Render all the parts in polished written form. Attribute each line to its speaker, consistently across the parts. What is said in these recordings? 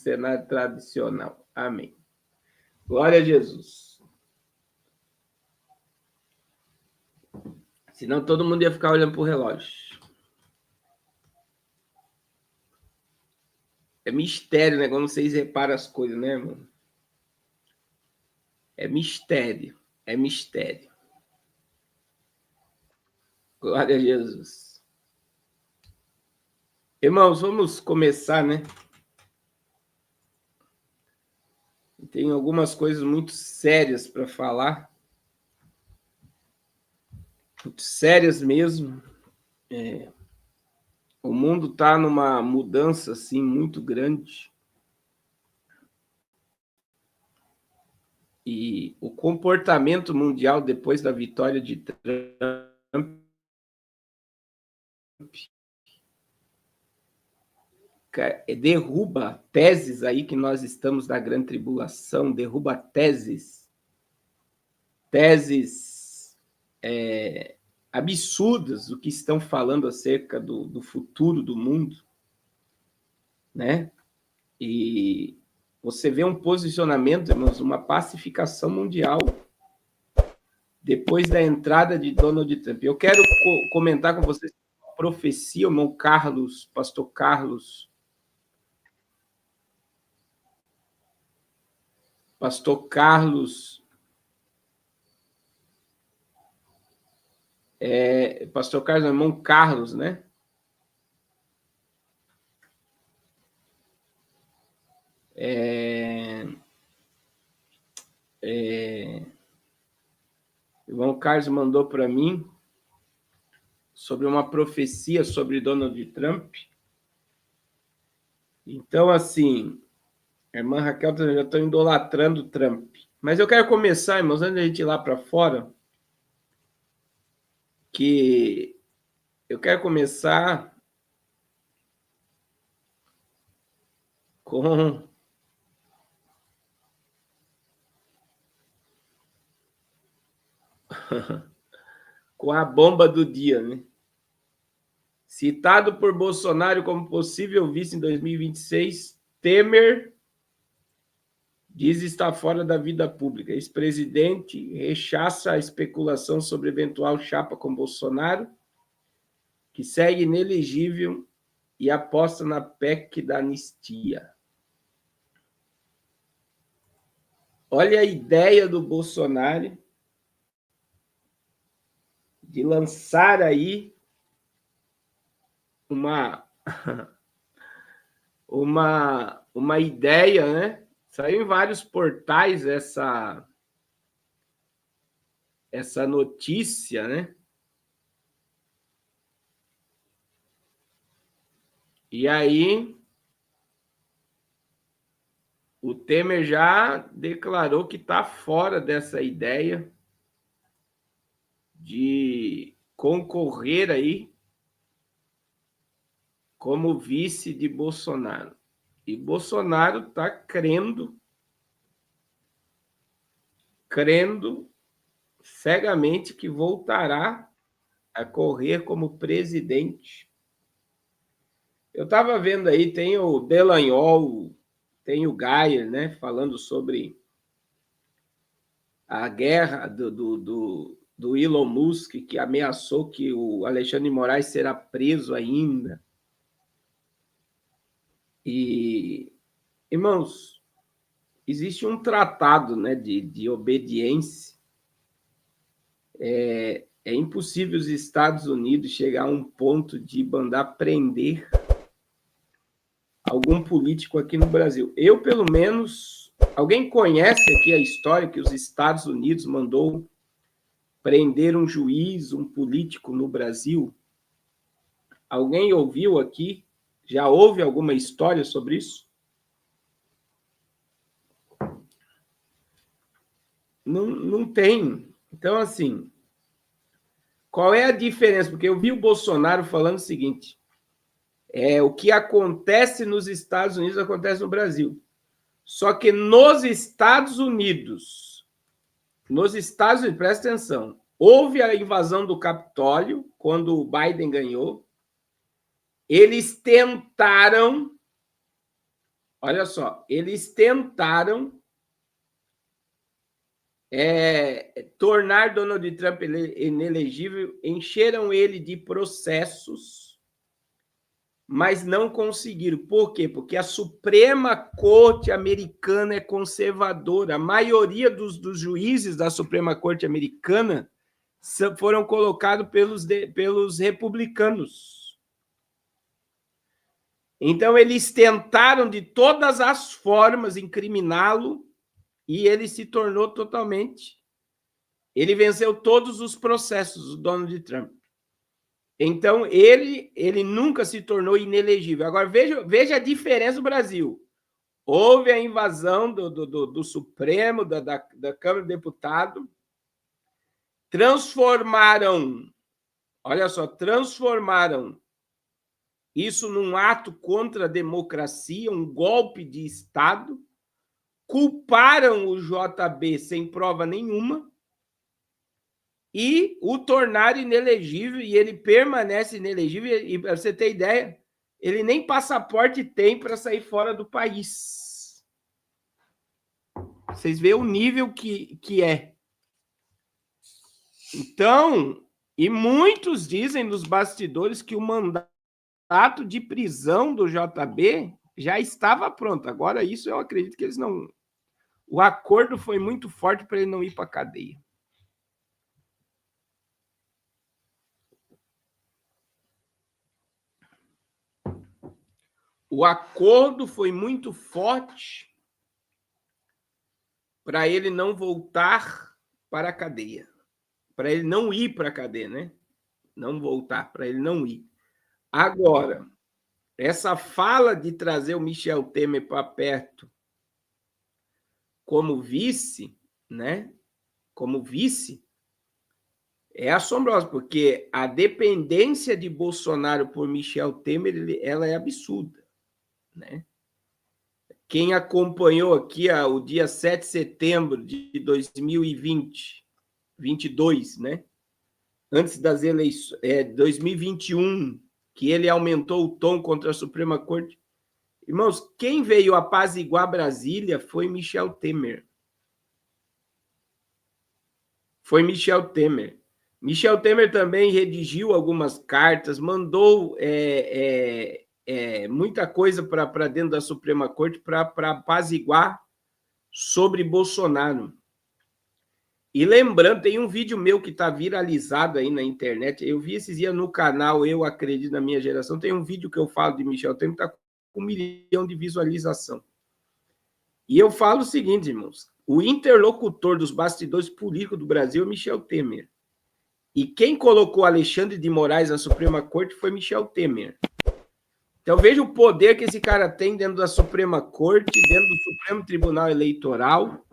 Speaker 1: cenário tradicional. Amém. Glória a Jesus. Senão todo mundo ia ficar olhando para o relógio. É mistério, né? Quando vocês reparam as coisas, né, irmão? É mistério. É mistério. Glória a Jesus. Irmãos, vamos começar, né? Tem algumas coisas muito sérias para falar. Muito sérias mesmo. O mundo está numa mudança assim muito grande. E o comportamento mundial depois da vitória de Trump derruba teses aí que nós estamos na grande tribulação, derruba teses absurdas do que estão falando acerca do futuro do mundo, né? E você vê um posicionamento, irmãos, uma pacificação mundial depois da entrada de Donald Trump. Eu quero comentar com vocês uma profecia, o irmão Carlos, pastor Carlos, pastor Carlos irmão Carlos, né? O irmão Carlos mandou para mim sobre uma profecia sobre Donald Trump. Então, assim, a irmã Raquel já está idolatrando Trump. Mas eu quero começar, irmãos, antes da gente ir lá para fora, que eu quero começar com a bomba do dia, né? Citado por Bolsonaro como possível vice em 2026, Temer diz estar fora da vida pública. Ex-presidente rechaça a especulação sobre eventual chapa com Bolsonaro, que segue inelegível e aposta na PEC da anistia. Olha a ideia do Bolsonaro de lançar aí uma ideia, né? Saiu em vários portais essa notícia, né? E aí o Temer já declarou que está fora dessa ideia de concorrer aí como vice de Bolsonaro. E Bolsonaro está crendo cegamente que voltará a correr como presidente. Eu estava vendo aí, tem o Delanhol, tem o Geyer, né, falando sobre a guerra do Elon Musk, que ameaçou que o Alexandre de Moraes será preso ainda. E, irmãos, existe um tratado, né, de obediência. É impossível os Estados Unidos chegar a um ponto de mandar prender algum político aqui no Brasil. Eu, pelo menos... Alguém conhece aqui a história que os Estados Unidos mandou prender um juiz, um político no Brasil? Alguém ouviu aqui? Já houve alguma história sobre isso? Não tem. Então, assim, qual é a diferença? Porque eu vi o Bolsonaro falando o seguinte: o que acontece nos Estados Unidos acontece no Brasil. Só que nos Estados Unidos, presta atenção, houve a invasão do Capitólio, quando o Biden ganhou. Eles tentaram, olha só, eles tentaram tornar Donald Trump inelegível, encheram ele de processos, mas não conseguiram. Por quê? Porque a Suprema Corte Americana é conservadora. A maioria dos juízes da Suprema Corte Americana foram colocados pelos republicanos. Então, eles tentaram de todas as formas incriminá-lo e ele se tornou totalmente... Ele venceu todos os processos, o Donald Trump. Então, ele nunca se tornou inelegível. Agora, veja a diferença do Brasil. Houve a invasão do Supremo, da Câmara dos Deputados, transformaram isso num ato contra a democracia, um golpe de Estado, culparam o JB sem prova nenhuma e o tornaram inelegível, e ele permanece inelegível, e para você ter ideia, ele nem passaporte tem para sair fora do país. Vocês veem o nível que é. Então, e muitos dizem nos bastidores que o mandato de prisão do JB já estava pronto. Agora, isso eu acredito que eles não... O acordo foi muito forte para ele não ir para a cadeia. O acordo foi muito forte para ele não voltar para a cadeia. Para ele não ir para a cadeia, né? Não voltar, para ele não ir. Agora, essa fala de trazer o Michel Temer para perto como vice, né? Como vice, é assombrosa, porque a dependência de Bolsonaro por Michel Temer, ela é absurda, né? Quem acompanhou aqui o dia 7 de setembro de 2022, né? Antes das eleições, 2021, que ele aumentou o tom contra a Suprema Corte. Irmãos, quem veio apaziguar Brasília foi Michel Temer. Foi Michel Temer. Michel Temer também redigiu algumas cartas, mandou muita coisa para dentro da Suprema Corte para apaziguar sobre Bolsonaro. E lembrando, tem um vídeo meu que está viralizado aí na internet. Eu vi esses dias no canal Eu Acredito na Minha Geração. Tem um vídeo que eu falo de Michel Temer que está com 1 milhão de visualização. E eu falo o seguinte, irmãos. O interlocutor dos bastidores políticos do Brasil é Michel Temer. E quem colocou Alexandre de Moraes na Suprema Corte foi Michel Temer. Então, veja o poder que esse cara tem dentro da Suprema Corte, dentro do Supremo Tribunal Eleitoral.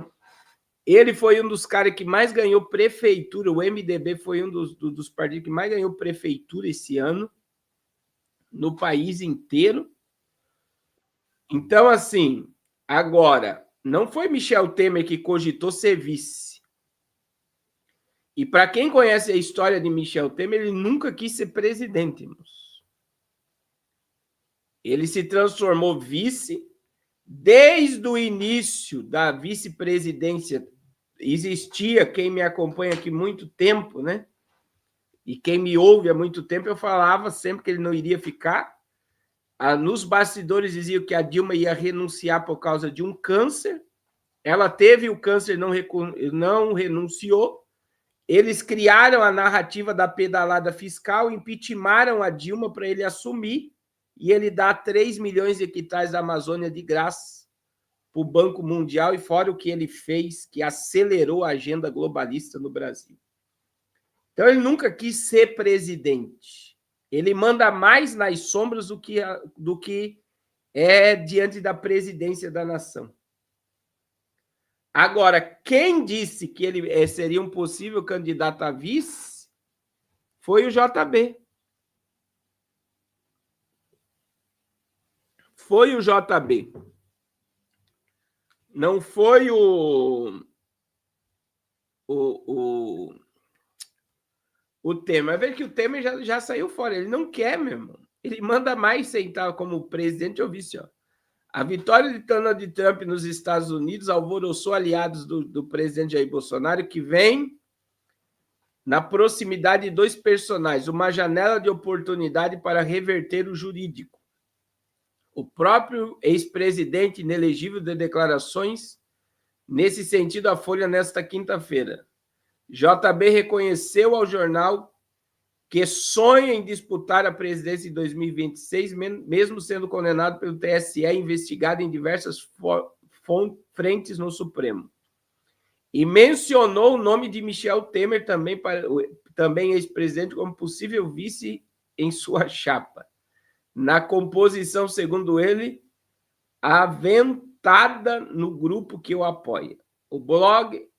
Speaker 1: Ele foi um dos caras que mais ganhou prefeitura. O MDB foi um dos partidos que mais ganhou prefeitura esse ano, no país inteiro. Então, assim, agora, não foi Michel Temer que cogitou ser vice. E para quem conhece a história de Michel Temer, ele nunca quis ser presidente, irmãos. Ele se transformou vice desde o início da vice-presidência. Existia, quem me acompanha aqui muito tempo, né? E quem me ouve há muito tempo, eu falava sempre que ele não iria ficar. Nos bastidores diziam que a Dilma ia renunciar por causa de um câncer. Ela teve o câncer, não renunciou. Eles criaram a narrativa da pedalada fiscal, impeachmentaram a Dilma para ele assumir, e ele dá 3 milhões de hectares da Amazônia de graça para o Banco Mundial, e fora o que ele fez, que acelerou a agenda globalista no Brasil. Então, ele nunca quis ser presidente. Ele manda mais nas sombras do que é diante da presidência da nação. Agora, quem disse que ele seria um possível candidato a vice foi o JB. Foi o JB. Não foi o Temer. Vai ver que o Temer já saiu fora. Ele não quer, meu irmão. Ele manda mais sentar como presidente ou vice. Ó. A vitória de Donald Trump nos Estados Unidos alvoroçou aliados do presidente Jair Bolsonaro, que vem na proximidade de dois personagens, uma janela de oportunidade para reverter o jurídico. O próprio ex-presidente inelegível de declarações nesse sentido à Folha nesta quinta-feira. JB reconheceu ao jornal que sonha em disputar a presidência em 2026, mesmo sendo condenado pelo TSE e investigado em diversas frentes no Supremo. E mencionou o nome de Michel Temer, também ex-presidente, como possível vice em sua chapa. Na composição, segundo ele, aventada no grupo que o apoia.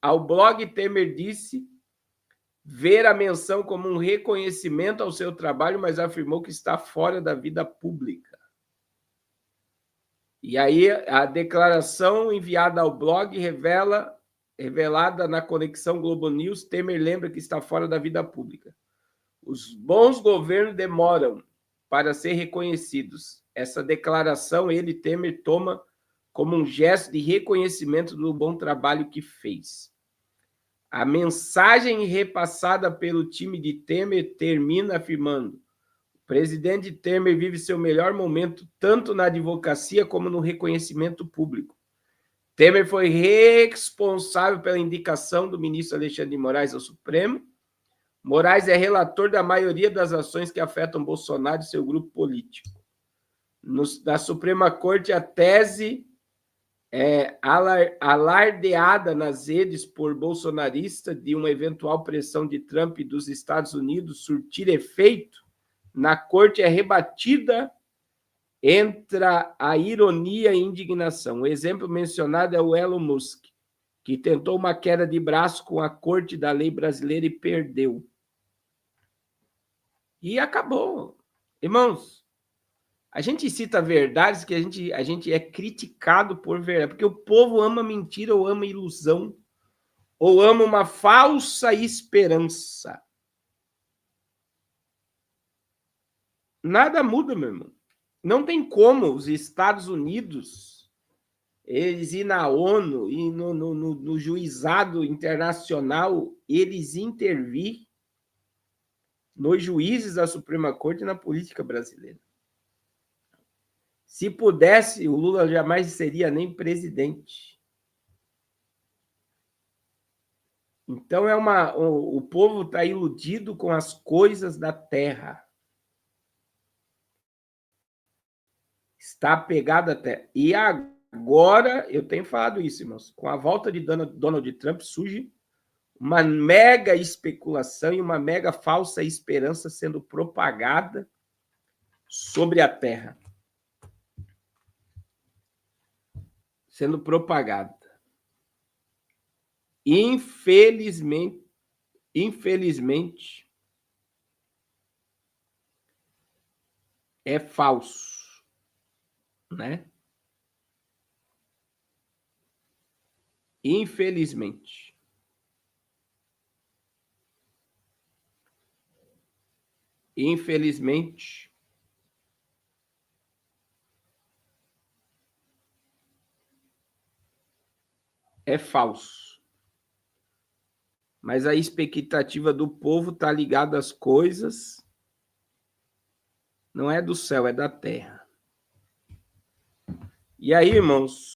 Speaker 1: Ao blog Temer disse ver a menção como um reconhecimento ao seu trabalho, mas afirmou que está fora da vida pública. E aí a declaração enviada ao blog revelada na Conexão Globo News, Temer lembra que está fora da vida pública. Os bons governos demoram para ser reconhecidos. Essa declaração Temer, toma como um gesto de reconhecimento do bom trabalho que fez. A mensagem repassada pelo time de Temer termina afirmando: o presidente Temer vive seu melhor momento tanto na advocacia como no reconhecimento público. Temer foi responsável pela indicação do ministro Alexandre de Moraes ao Supremo. Moraes é relator da maioria das ações que afetam Bolsonaro e seu grupo político. Da Suprema Corte, a tese alardeada nas redes por bolsonarista de uma eventual pressão de Trump e dos Estados Unidos surtir efeito, na corte é rebatida entre a ironia e a indignação. O exemplo mencionado é o Elon Musk, que tentou uma queda de braço com a corte da lei brasileira e perdeu. E acabou. Irmãos, a gente cita verdades que a gente é criticado por verdade, porque o povo ama mentira ou ama ilusão, ou ama uma falsa esperança. Nada muda, meu irmão. Não tem como os Estados Unidos, eles ir na ONU e no juizado internacional, eles intervir nos juízes da Suprema Corte e na política brasileira. Se pudesse, o Lula jamais seria nem presidente. Então, o povo está iludido com as coisas da terra. Está apegado à terra. E agora, eu tenho falado isso, irmãos, com a volta de Donald Trump, surge uma mega especulação e uma mega falsa esperança sendo propagada sobre a terra. Sendo propagada. Infelizmente, é falso, né? Infelizmente. É falso. Mas a expectativa do povo está ligada às coisas, não é do céu, é da terra. E aí, irmãos,